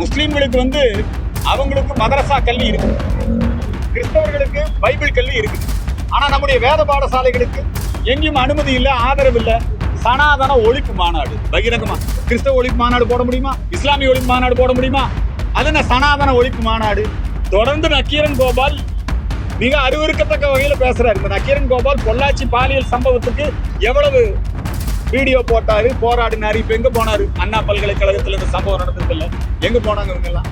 முஸ்லீம்களுக்கு வந்து அவங்களுக்கு மதரசா கல்வி இருக்கு, கிறிஸ்தவர்களுக்கு பைபிள் கல்வி இருக்குது. ஆனா நம்முடைய வேத பாடசாலைகளுக்கு எங்கேயும் அனுமதி இல்லை, ஆதரவு இல்லை. சனாதன ஒழிப்பு மாநாடு பகிரங்கமா கிறிஸ்தவ ஒழிப்பு மாநாடு போட முடியுமா? இஸ்லாமிய ஒழிப்பு மாநாடு போட முடியுமா? அது என்ன சனாதன ஒழிப்பு மாநாடு? தொடர்ந்து நக்கீரன் கோபால் மிக அருவருக்கத்தக்க வகையில் பேசுறாரு. இந்த நக்கீரன் கோபால் பொள்ளாச்சி பாலியல் சம்பவத்துக்கு எவ்வளவு வீடியோ போட்டாரு, போராடினாரு. இப்ப எங்க போனாரு? அண்ணா பல்கலைக்கழகத்துல இந்த சம்பவம் நடந்ததில்ல, எங்க போனாங்க இவங்க எல்லாம்?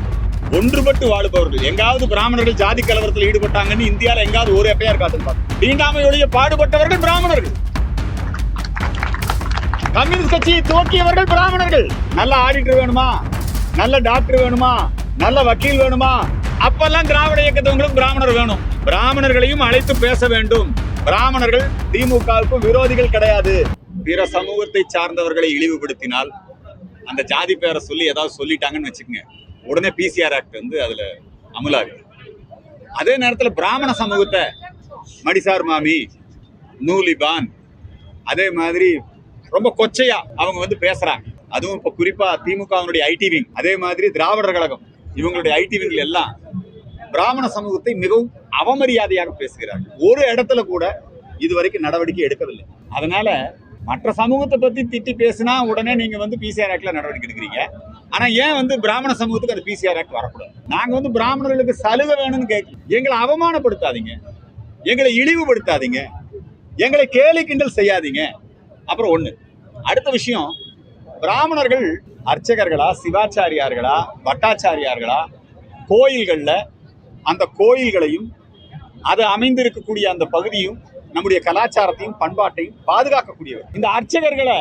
ஒன்றுபட்டு வாழுபவர்கள். எங்காவது பிராமணர்கள் ஜாதி கலவரத்தில் ஈடுபட்டாங்கன்னு இந்தியாவில் எங்காவது ஒரு எஃப்ஐஆர் காட்டுங்க. தீண்டாமை ஒழிய பாடுபட்டவர்கள் பிராமணர்கள், கம்யூனிஸ்ட் கட்சியை துவக்கியவர்கள் பிராமணர்கள். நல்ல ஆடிட்டர் வேணுமா, நல்ல டாக்டர் வேணுமா, நல்ல வக்கீல் வேணுமா? அப்பெல்லாம் திராவிட இயக்கத்தவங்களுக்கு பிராமணர் வேணும். பிராமணர்களையும் அழைத்து பேச வேண்டும். பிராமணர்கள் திமுகவுக்கு விரோதிகள் கிடையாது. பிற சமூகத்தை சார்ந்தவர்களை இழிவுபடுத்தினால் அந்த ஜாதி பேரை சொல்லி ஏதாவது சொல்லிட்டாங்கன்னு வச்சுக்கோங்க, உடனே பிசிஆர் ஆக்ட் வந்து அதுல அமலாகுது. அதே நேரத்தில் பிராமண சமூகத்தை மடிசார் மாமி, நூலிபான், அதே மாதிரி ரொம்ப கொச்சையா அவங்க வந்து பேசுறாங்க. அதுவும் இப்ப குறிப்பா திமுகவினுடைய ஐடி விங், அதே மாதிரி திராவிடர் கழகம், இவங்களுடைய ஐடி விங்ல எல்லாம் பிராமண சமூகத்தை மிகவும் அவமரியாதையாக பேசுகிறார்கள். ஒரு இடத்துல கூட இதுவரைக்கும் நடவடிக்கை எடுக்கவில்லை. அதனால மற்ற சமூகத்தை பத்தி திட்டி பேசினா உடனே நீங்க வந்து பிசிஆர் ஆக்ட்ல நடவடிக்கை எடுக்கிறீங்க. ஆனா ஏன் வந்து பிராமண சமூகத்துக்கு அந்த பிசிஆர் ஆக்ட் வரக்கூடாது? நாங்க வந்து பிராமணர்களுக்கு சலுகை வேணும்னு கேட்கல. எங்களை அவமானப்படுத்தாதீங்க, எங்களை இழிவுபடுத்தாதீங்க, எங்களை கேலி கிண்டல் செய்யாதீங்க. அப்புறம் ஒண்ணு, அடுத்த விஷயம், பிராமணர்கள் அர்ச்சகர்களா, சிவாச்சாரியார்களா, பட்டாச்சாரியார்களா, கோயில்கள்ல அந்த கோயில்களையும் அது அமைந்திருக்கக்கூடிய அந்த பகுதியும் நம்முடைய கலாச்சாரத்தையும் பண்பாட்டையும் பாதுகாக்கக்கூடியவர். இந்த அர்ச்சகர்களை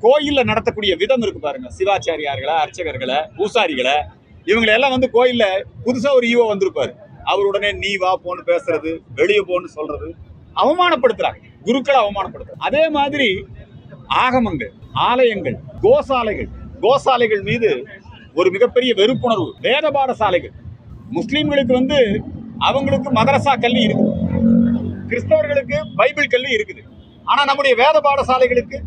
கோயில்ல நடத்தக்கூடிய விதம் இருக்கு பாருங்க. சிவாச்சாரியார்களை, அர்ச்சகர்களை, பூசாரிகளை, இவங்களை எல்லாம் வந்து கோயில்ல புதுசா ஒரு ஈவோ வந்திருப்பாரு, அவர் உடனே நீ வா போன்னு பேசுறது, வெளியே போன்னு சொல்றது, அவமானப்படுத்துறாங்க. குருக்களை அவமானப்படுத்துறாங்க. அதே மாதிரி ஆகமங்கள், ஆலயங்கள், கோசாலைகள் மீது ஒரு மிகப்பெரிய வெறுப்புணர்வு. வேத பாடசாலைகள், முஸ்லீம்களுக்கு வந்து அவங்களுக்கு மதரசா கல்வி இருக்கு, கிறிஸ்தவர்களுக்கு பைபிள் கல்வி இருக்குது. ஆனா நம்முடைய வேத பாடசாலைகளுக்கு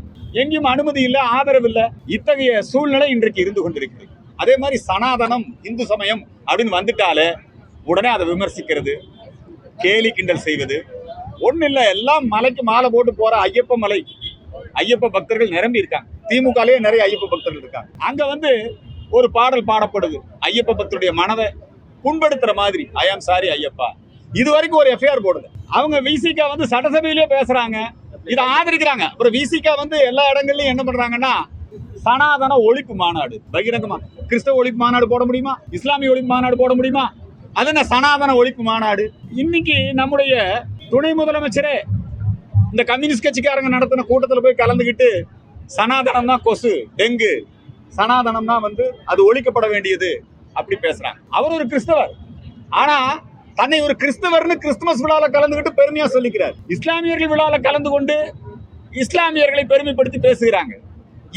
எங்கேயும் அனுமதி இல்லை, ஆதரவு இல்லை. இத்தகைய சூழ்நிலை இன்றைக்கு இருந்து கொண்டிருக்குது. அதே மாதிரி சனாதனம், இந்து சமயம் அப்படின்னு வந்துட்டாலே உடனே அதை விமர்சிக்கிறது, கேலி கிண்டல் செய்வது. ஒன்றும் இல்லை, எல்லாம் மலைக்கு மாலை போட்டு போற ஐயப்ப மலை, ஐயப்ப பக்தர்கள் நிரம்பி இருக்காங்க. திமுகலயே நிறைய ஐயப்ப பக்தர்கள் இருக்காங்க. அங்க வந்து ஒரு பாடல் பாடப்படுது, ஐயப்ப பக்தருடைய மனதை புண்படுத்துற மாதிரி, ஐ ஆம் சாரி ஐயப்பா. இது வரைக்கும் ஒரு எஃப்ஐஆர் போடுது. அவங்க விசிகா வந்து சட்டசபையிலேயே பேசுறாங்க, இதை ஆதரிக்கிறாங்க. அப்புறம் விசிகா வந்து எல்லா இடங்கள்லயும் என்ன பண்றாங்கன்னா சனாதன ஒழிப்பு மாநாடு பகிரங்கமா. கிறிஸ்தவ ஒழிப்பு மாநாடு போட முடியுமா? இஸ்லாமிய ஒழிப்பு மாநாடு போட முடியுமா? அது என்ன சனாதன ஒழிப்பு மாநாடு? இன்னைக்கு நம்முடைய துணை முதலமைச்சரே இந்த கம்யூனிஸ்ட் கட்சிக்காரங்க நடத்தின கூட்டத்தில் போய் கலந்துக்கிட்டு சனாதனம் தான் கொசு, டெங்கு, சனாதனம் தான் வந்து அது ஒழிக்கப்பட வேண்டியது அப்படி பேசுறாங்க. அவர் ஒரு கிறிஸ்தவர், ஆனா தன்னை ஒரு கிறிஸ்தவர்னு கிறிஸ்துமஸ் விழாவில் கலந்துக்கிட்டு பெருமையா சொல்லிக்கிறார். இஸ்லாமியர்கள் விழாவில் கலந்து கொண்டு இஸ்லாமியர்களை பெருமைப்படுத்தி பேசுகிறாங்க.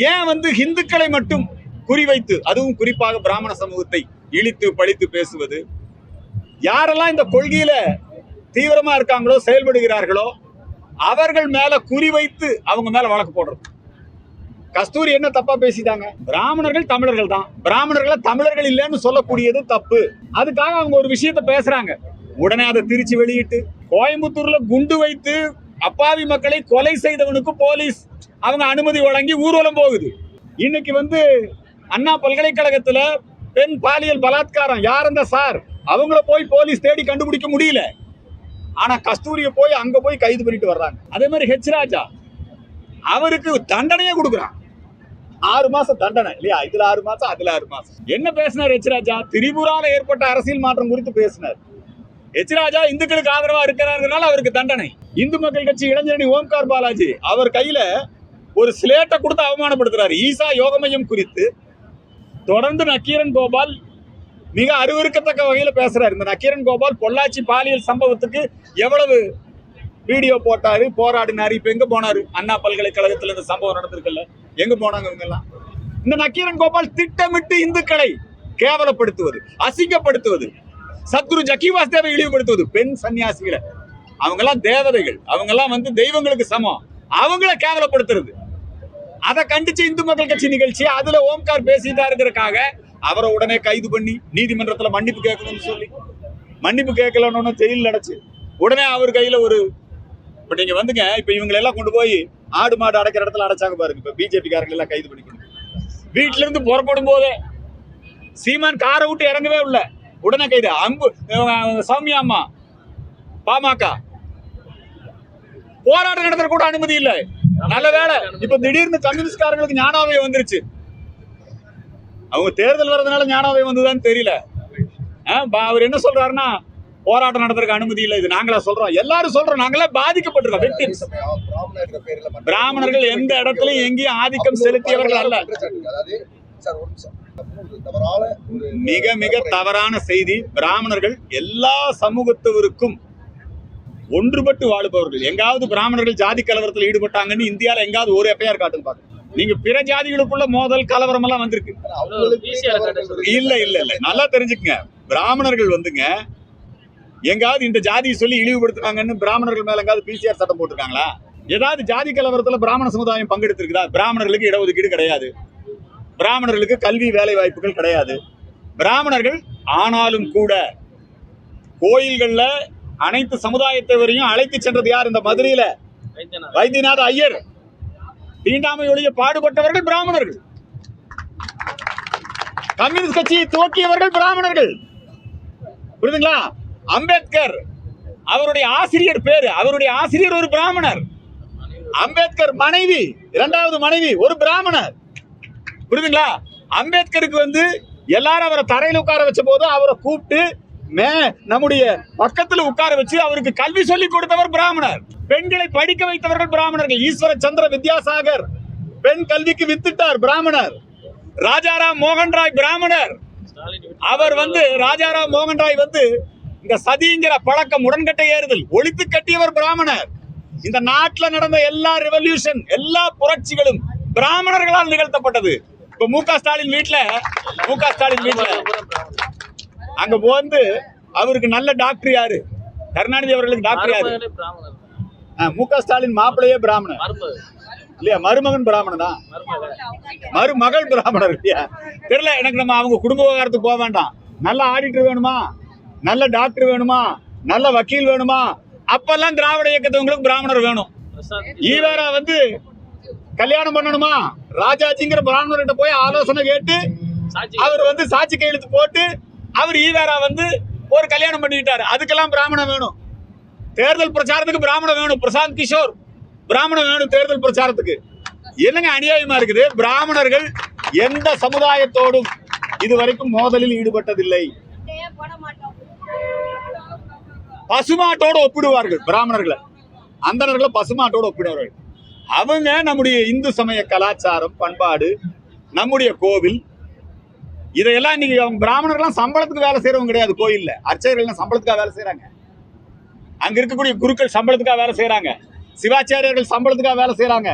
ஏன் வந்து இந்துக்களை மட்டும் குறிவைத்து, அதுவும் குறிப்பாக பிராமண சமூகத்தை இழித்து பழித்து பேசுவது? யாரெல்லாம் இந்த கொள்கையில தீவிரமா இருக்காங்களோ, செயல்படுகிறார்களோ, அவர்கள் மேல குறிவைத்து அவங்க மேல வழக்கு போடுறது. கஸ்தூரி என்ன தப்பா பேசிட்டாங்க? பிராமணர்கள் தமிழர்கள் தான், பிராமணர்களை தமிழர்கள் இல்லைன்னு சொல்லக்கூடியது தப்பு. அதுக்காக அவங்க ஒரு விஷயத்த பேசுறாங்க, உடனே அதை திருச்சி வெளியிட்டு கோயம்புத்தூர்ல குண்டு வைத்து அப்பாவி மக்களை கொலை செய்தவனுக்கு போலீஸ் அவங்க அனுமதி வழங்கி ஊர்வலம் போகுது. இன்னைக்கு வந்து அண்ணா பல்கலைக்கழகத்துல பெண் பாலியல் பலாத்காரம், யார் அந்த சார், அவங்கள போய் போலீஸ் தேடி கண்டுபிடிக்க முடியல. ஆனா கஸ்தூரியை போய் அங்க போய் கைது பண்ணிட்டு வர்றாங்க. அதே மாதிரி ஹெச் ராஜா, அவருக்கு தண்டனையே கொடுக்குறான். 6 மாசம் தண்டனை இல்லையா? இதுல 6 மாசம், அதுல 6 மாசம். என்ன பேசினார் ஹெச் ராஜா? திரிபுரால ஏற்பட்ட அரசியல் மாற்றம் குறித்து பேசினார். ஹெச் ராஜா இந்துக்களுக்கு ஆதரவா இருக்கிறாருனால அவருக்கு தண்டனை. இந்து மக்கள் கட்சி இளைஞரணி ஓம்கார் பாலாஜி அவர் கையில ஒரு ஸ்லேட்டை கொடுத்து அவமானப்படுத்துறாரு. ஈசா யோக மையம் குறித்து தொடர்ந்து நக்கீரன் கோபால் மிக அருவருக்கத்தக்க வகையில பேசுறாரு. இந்த நக்கீரன் கோபால் பொள்ளாச்சி பாலியல் சம்பவத்துக்கு எவ்வளவு வீடியோ போட்டாரு, போராடினாரு. இப்ப எங்க போனாரு? அண்ணா பல்கலைக்கழகத்துல இந்த சம்பவம் நடந்திருக்குல்ல, எங்க போனாங்க இவங்க எல்லாம்? இந்த நக்கீரன் கோபால் திட்டமிட்டு இந்துக்களை கேவலப்படுத்துவது, அசிங்கப்படுத்துவது, சத்குரு ஜக்கிவாஸ்தேவை இழிவுபடுத்துவது, பெண் சன்னியாசிகளை, அவங்க எல்லாம் தேவதைகள், அவங்க எல்லாம் வந்து தெய்வங்களுக்கு சமம், அவங்கள கேவலப்படுத்துறது. அதை கண்டிச்சு இந்து மக்கள் கட்சி நிகழ்ச்சி, அதுல ஓம்கார் பேசிட்டாருக்காக அவரை உடனே கைது பண்ணி நீதிமன்றத்துல மன்னிப்பு கேட்கணும்னு சொல்லி மன்னிப்பு கேட்கலன்னு ஜெயிலில் அடைச்சு உடனே அவர் கையில ஒரு இப்ப நீங்க வந்துங்க இப்ப இவங்களை எல்லாம் கொண்டு போய் ஆடு மாடு அடைக்கிற இடத்துல அடைச்சாங்க பாருங்க. இப்ப பிஜேபி காரங்க எல்லாம் கைது பண்ணி வீட்டுல இருந்து புறப்படும் போதே சீமான் காரை விட்டு இறங்கவே இல்லை, உடனே கைது. அம்பு சௌமியா அம்மா பாமக போராட்டம் நடத்துற கூட அனுமதி இல்லை. நல்ல வேலை இப்ப திடீர்னு கம்யூனிஸ்ட்காரங்களுக்கு ஞானோதயம் வந்துருச்சு. அவங்க தேர்தல் வர்றதுனால ஞானோதயம் வந்ததுன்னு தெரியல. அவர் என்ன சொல்றாருன்னா போராட்டம் நடத்துறதுக்கு அனுமதி இல்லை. இது நாங்களா சொல்றோம், எல்லாரும் சொல்றோம், நாங்களே பாதிக்கப்பட்டிருக்கோம். பிராமணர்கள் எந்த இடத்துலயும் எங்கேயும் ஆதிக்கம் செலுத்தியவர்கள் அல்ல. மிக மிக தவறான செய்தி. பிராமணர்கள் எல்லா சமூகத்தவருக்கும் ஒன்றுபட்டு வாழுபவர்கள். எங்காவது பிராமணர்கள் ஜாதி கலவரத்தில் ஈடுபட்டாங்கன்னு இந்தியால எங்காவது ஒரு எஃப்ஐஆர் காட்டுன்னு பாருங்க. நீங்க பிற ஜாதிகளுக்குள்ள மோதல் கலவரம் எல்லாம் வந்திருக்கு. இல்ல இல்ல இல்ல, நல்லா தெரிஞ்சுக்கங்க. பிராமணர்கள் வந்துங்க எங்காவது இந்த ஜாதியை சொல்லி இழிவுபடுத்துறாங்கன்னு பிராமணர்கள் மேல எங்காவது பிசிஆர் சட்டம் போட்டிருக்காங்களா? ஏதாவது ஜாதி கலவரத்துல பிராமண சமுதாயம் பங்கெடுத்திருக்குதா? பிராமணர்களுக்கு இடஒதுக்கீடு கிடையாது, பிராமணர்களுக்கு கல்வி வேலை வாய்ப்புகள் கிடையாது. பிராமணர்கள் ஆனாலும் கூட கோயில்கள்ல அனைத்து சமுதாயத்தவரையும் அழைத்து சென்றது யார்? இந்த மதுரையில வைத்தியநாத ஐயர். தீண்டாமை ஒழிய பாடுபட்டவர்கள் பிராமணர்கள். கம்யூனிஸ்ட் கட்சியை துவக்கியவர்கள் பிராமணர்கள். புரியுதுங்களா? அம்பேத்கர் அவருடைய ஆசிரியர் பேரு, அவருடைய ஆசிரியர் ஒரு பிராமணர். அம்பேத்கர் மனைவி, இரண்டாவது மனைவி ஒரு பிராமணர். புரியுதுங்களா? அம்பேத்கருக்கு வந்து எல்லாரும் அவரை தரையில் உட்கார வச்ச போது அவரை கூப்பிட்டு நம்முடைய பக்கத்துல உட்கார வச்சு அவருக்கு கல்வி சொல்லி கொடுத்தவர் பிராமணர். பெண்களை படிக்க வைத்தவர்கள் பிராமணர்கள். ஈஸ்வர சந்திர வித்யாசாகர் பெண் கல்விக்கு வித்திட்டார், பிராமணர். ராஜாராம் மோகன் ராய் பிராமணர். அவர் வந்து ராஜாராம் மோகன் ராய் வந்து இந்த சதிங்கிற பழக்கம், உடன்கட்டை ஏறுதல் ஒழித்து கட்டியவர் பிராமணர். இந்த நாட்டில் நடந்த எல்லா ரெவல்யூஷன், எல்லா புரட்சிகளும் பிராமணர்களால் நிகழ்த்தப்பட்டது. இப்ப மு க ஸ்டாலின் வீட்டுல அங்க வந்து அவருக்கு நல்ல டாக்டர் யாரு? கருணாநிதி அவர்களுக்கு டாக்டர் யாரு? மு க ஸ்டாலின் மாப்பிள்ளையே பிராமணர் இல்லையா? மருமகன் பிராமணன் தான், மருமகள் பிராமணர் இல்லையா? தெரியல எனக்கு. நம்ம அவங்க குடும்ப விவகாரத்துக்கு போக வேண்டாம். நல்ல ஆடிட்டர் வேணுமா, நல்ல டாக்டர் வேணுமா, நல்ல வக்கீல் வேணுமா, அப்பெல்லாம் திராவிட இயக்கத்தவங்களுக்கு பிராமணர் வேணும். ஈவேரா வந்து கல்யாணம் பண்ணணுமா, ராஜாஜிங்கிற பிராமணர்கிட்ட போய் ஆலோசனை கேட்டு அவர் வந்து சாட்சி கையெழுத்து போட்டு அவர் ஈவேரா வந்து ஒரு கல்யாணம் பண்ணிக்கிட்டாரு. அதுக்கெல்லாம் பிராமணம் வேணும். தேர்தல் பிரச்சாரத்துக்கு பிராமணம் வேணும். பிரசாந்த் கிஷோர் பிராமணம் வேணும் தேர்தல் பிரச்சாரத்துக்கு. என்னங்க அநியாயமா இருக்குது? பிராமணர்கள் எந்த சமுதாயத்தோடும் இதுவரைக்கும் மோதலில் ஈடுபட்டதில்லை. பசுமாட்டோடு ஒப்பிடுவார்கள் பிராமணர்களை, அந்தணர்களை பசுமாட்டோடு ஒப்பிடுவார்கள். அவங்க நம்முடைய இந்து சமய கலாச்சாரம், பண்பாடு, நம்முடைய கோவில், இதையெல்லாம் இன்னைக்கு அவங்க பிராமணர்கள்லாம் சம்பளத்துக்கு வேலை செய்யறவங்க கிடையாது. கோயில்ல அர்ச்சகர்கள் சம்பளத்துக்காக வேலை செய்யறாங்க. அங்க இருக்கக்கூடிய குருக்கள் சம்பளத்துக்காக வேலை செய்யறாங்க. சிவாச்சாரியர்கள் சம்பளத்துக்காக வேலை செய்யறாங்க.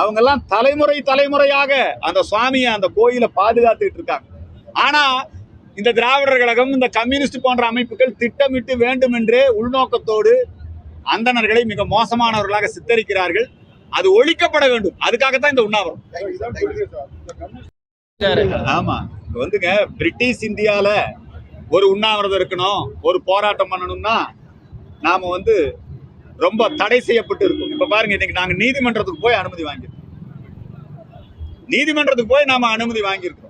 அவங்க எல்லாம் தலைமுறையாக அந்த சுவாமியை, அந்த கோயிலை பாதுகாத்துட்டு இருக்காங்க. ஆனா இந்த திராவிடர் கழகம், இந்த கம்யூனிஸ்ட் போன்ற அமைப்புகள் திட்டமிட்டு வேண்டுமென்றே உள்நோக்கத்தோடு அந்தணர்களை மிக மோசமானவர்களாக சித்தரிக்கிறார்கள். அது ஒழிக்கப்பட வேண்டும். அதுக்காகத்தான் இந்த உண்ணாவிரதம். ஆமா, வந்துங்க பிரிட்டிஷ் இந்தியால ஒரு உண்ணாவிரதம் இருக்கணும், ஒரு போராட்டம் பண்ணணும்னா நாம வந்து ரொம்ப தடை செய்யப்பட்டு இருக்கும். இப்ப பாருங்க, இன்னைக்கு நாங்க நீதிமன்றத்துக்கு போய் அனுமதி வாங்கியிருக்கோம். நீதிமன்றத்துக்கு போய் நாம அனுமதி வாங்கியிருக்கோம்.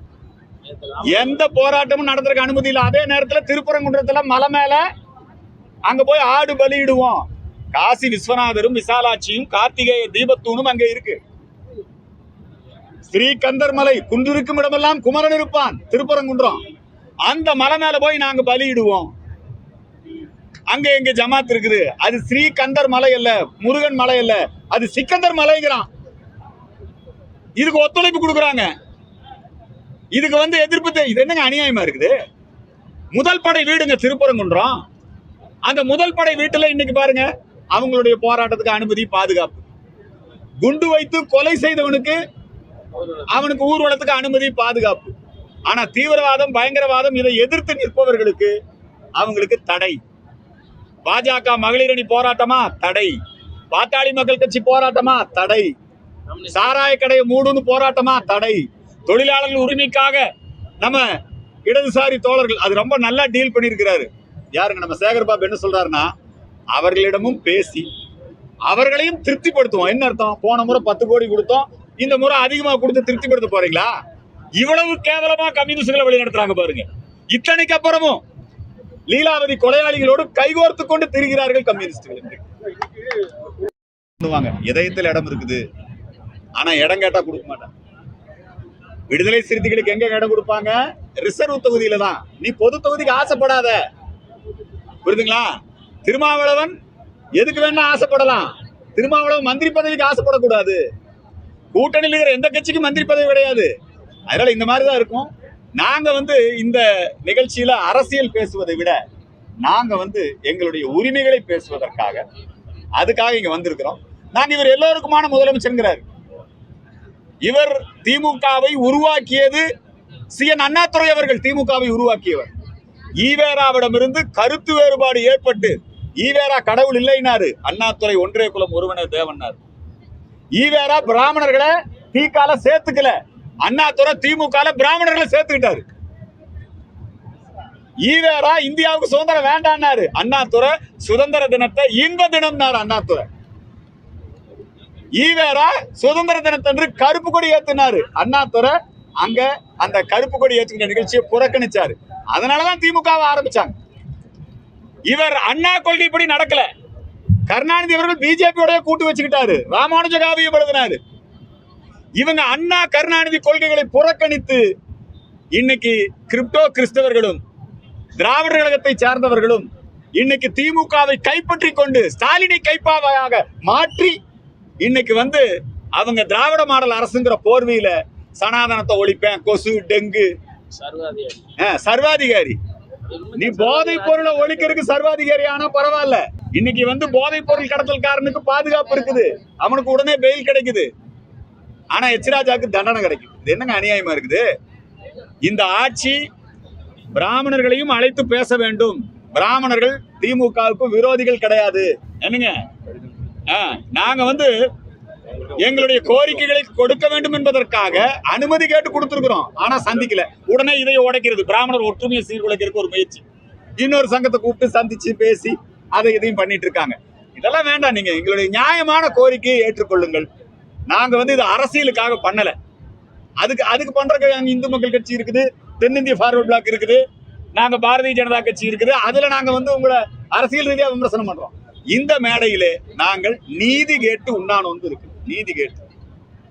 எந்த போராட்டமும் நடத்துறதுக்கு அனுமதி இல்லை. அதே நேரத்தில் திருப்பரங்குன்றத்துல மலை மேல அங்க போய் ஆடு பலியிடுவோம். காசி விஸ்வநாதரும் விசாலாட்சியும் கார்த்திகேய தீபத்தூணும் அங்க இருக்கு. ஸ்ரீகந்தர் மலை, குன்றிருக்கும் இடமெல்லாம் குமரன் இருப்பான், திருப்பரங்குன்றம். அந்த மலை மேல போய் நாங்க பலியிடுவோம். அங்க எங்க ஜமாத் இருக்குது. அது ஸ்ரீகந்தர் மலை அல்ல, முருகன் மலை அல்ல, அது சிக்கந்தர் மலைங்கிறான். இதுக்கு ஒத்துழைப்பு கொடுக்குறாங்க. இதுக்கு வந்து எதிர்ப்பு. இது என்னங்க அநியாயமா இருக்குது? முதல் படை வீடுங்க திருப்பரங்குன்றம். அந்த முதல் படை வீட்டுல இன்னைக்கு பாருங்க, அவங்களுடைய போராட்டத்துக்கு அனுமதி, பாதுகாப்பு. குண்டு வைத்து கொலை செய்தவனுக்கு அவனுக்கு ஊர்வலத்துக்கு அனுமதி, பாதுகாப்பு. ஆனா தீவிரவாதம், பயங்கரவாதம் இதை எதிர்த்து நிற்பவர்களுக்கு அவங்களுக்கு தடை. பாஜக மகளிரணி போராட்டமா தடை, பாட்டாளி மக்கள் கட்சி போராட்டமா தடை, சாராய கடையை மூடுன்னு போராட்டமா தடை, தொழிலாளர்கள் உரிமைக்காக நம்ம இடதுசாரி தோழர்கள் அது ரொம்ப நல்லா டீல் பண்ணியிருக்கிறாரு. யாருங்க நம்ம சேகர் பாபு என்ன சொல்றாருன்னா, அவர்களிடமும் பேசி அவர்களையும் திருப்திப்படுத்துவோம். என்ன அர்த்தம்? போன முறை 10 கோடி கொடுத்தோம், இந்த முறை அதிகமா கொடுத்து திருப்திப்படுத்த போறீங்களா? இவ்வளவு கேவலமா கம்யூனிஸ்டுகளை வழி நடத்துறாங்க பாருங்க. இத்தனைக்கு அப்புறமும் லீலாவதி கொலையாளிகளோடு கைகோர்த்து கொண்டு திரிகிறார்கள் கம்யூனிஸ்டுகள். இதயத்தில் இடம் இருக்குது, ஆனா இடம் கேட்டா கொடுக்க மாட்டாங்க. விடுதலை சிறுத்தைகளுக்கு எங்க இடம் கொடுப்பாங்க? ரிசர்வ் தொகுதியில தான். நீ பொது தொகுதிக்கு ஆசைப்படாத, புரியுதுங்களா? திருமாவளவன் எதுக்கு வேணா ஆசைப்படலாம், திருமாவளவன் மந்திரி பதவிக்கு ஆசைப்படக்கூடாது. கூட்டணியில் இருக்கிற எந்த கட்சிக்கும் மந்திரி பதவி கிடையாது. அதனால இந்த மாதிரிதான் இருக்கும். நாங்க இந்த நிகழ்ச்சியில அரசியல் பேசுவதை விட நாங்க எங்களுடைய உரிமைகளை பேசுவதற்காக அதுக்காக இங்க வந்திருக்கிறோம். நாங்க இவர் எல்லோருக்குமான முதலமைச்சர். இவர் திமுகவை உருவாக்கியது சி.என். அண்ணாதுரை அவர்கள். திமுகவை உருவாக்கியவர். ஈவேராவிடமிருந்து கருத்து வேறுபாடு ஏற்பட்டு, ஈவேரா கடவுள் இல்லைனாரு, அண்ணாதுரை ஒன்றே குலம் ஒருவனே தேவன்னாரு. ஈவேரா பிராமணர்களை திகால சேர்த்துக்கல, அண்ணாதுரை திமுக பிராமணர்களை சேர்த்துக்கிட்டாரு. ஈவேரா இந்தியாவுக்கு சுதந்திரம் வேண்டான்னாரு, அண்ணாதுரை சுதந்திர தினத்தை இன்ப தினம். அண்ணாதுரை ஈவேரா சுதந்திர தினத்தன்று கருப்பு கொடி ஏத்தினாரு, அண்ணாதுரை அங்க அந்த கருப்பு கொடி ஏற்றுகிற நிகழ்ச்சியை புறக்கணிச்சாரு. அதனாலதான் திமுகவை ஆரம்பிச்சாங்க. இவர் அண்ணா கொள்கைப்படி நடக்கல. கருணாநிதி அவர்கள் பிஜேபியோட கூட்டு வச்சுக்கிட்டாரு, ராமானுஜ காவியம் எழுதினாரு. இவங்க அண்ணா கருணாநிதி கொள்கைகளை புறக்கணித்து இன்னைக்கு கிரிப்டோ கிறிஸ்தவர்களும் திராவிடர் கழகத்தை சார்ந்தவர்களும் இன்னைக்கு திமுகவை கைப்பற்றி கொண்டு ஸ்டாலினை கைப்பாவையாக மாற்றி இன்னைக்கு அவங்க திராவிட மாடல் அரசுங்கிற போர்வையில சனாதனத்தை ஒழிப்பேன், கொசு, டெங்கு, சர்வாதிகாரி. நீ போதை பொருளை ஒழிக்கிறதுக்கு சர்வாதிகாரி ஆனா பரவாயில்ல. இன்னைக்கு போதை பொருள் கடத்தல்காரனுக்கு பாதுகாப்பு இருக்குது, அவனுக்கு உடனே பெயில் கிடைக்குது. ஆனா எச்ராஜாக்கு தண்டனை கிடைக்கும். இது என்னங்க அநியாயமா இருக்குது? இந்த ஆட்சி பிராமணர்களையும் அழைத்து பேச வேண்டும். பிராமணர்கள் திமுகவுக்கு விரோதிகள் கிடையாது. என்னங்க, நாங்க எங்களுடைய கோரிக்கைகளை கொடுக்க வேண்டும் என்பதற்காக அனுமதி கேட்டு கொடுத்திருக்கிறோம். ஆனா சந்திக்கல. உடனே இதை உடைக்கிறது, பிராமணர் ஒற்றுமையை சீர்குலைக்கிறதுக்கு ஒரு முயற்சி. இன்னொரு சங்கத்தை கூப்பிட்டு சந்திச்சு பேசி அதை இதையும் பண்ணிட்டு இருக்காங்க. இதெல்லாம் வேண்டாம். நீங்க எங்களுடைய நியாயமான கோரிக்கையை ஏற்றுக்கொள்ளுங்கள். நாங்க இது அரசியலுக்காக பண்ணல. அதுக்கு பண்றதுக்கு இந்து மக்கள் கட்சி இருக்குது, தென்னிந்திய ஃபார்வர்ட் பிளாக் இருக்குது, நாங்க பாரதிய ஜனதா கட்சி இருக்குது. அதுல நாங்க உங்களை அரசியல் ரீதியா விமர்சனம் பண்றோம். இந்த மேடையிலே நாங்கள் நீதி கேட்டு உண்ணானோந்து இருக்கு. நீதி கேட்டு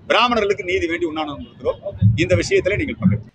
பிராமணர்களுக்கு நீதி வேண்டி உண்ணானோந்து இருக்கிறோம். இந்த விஷயத்துல நீங்கள் பங்கேற்று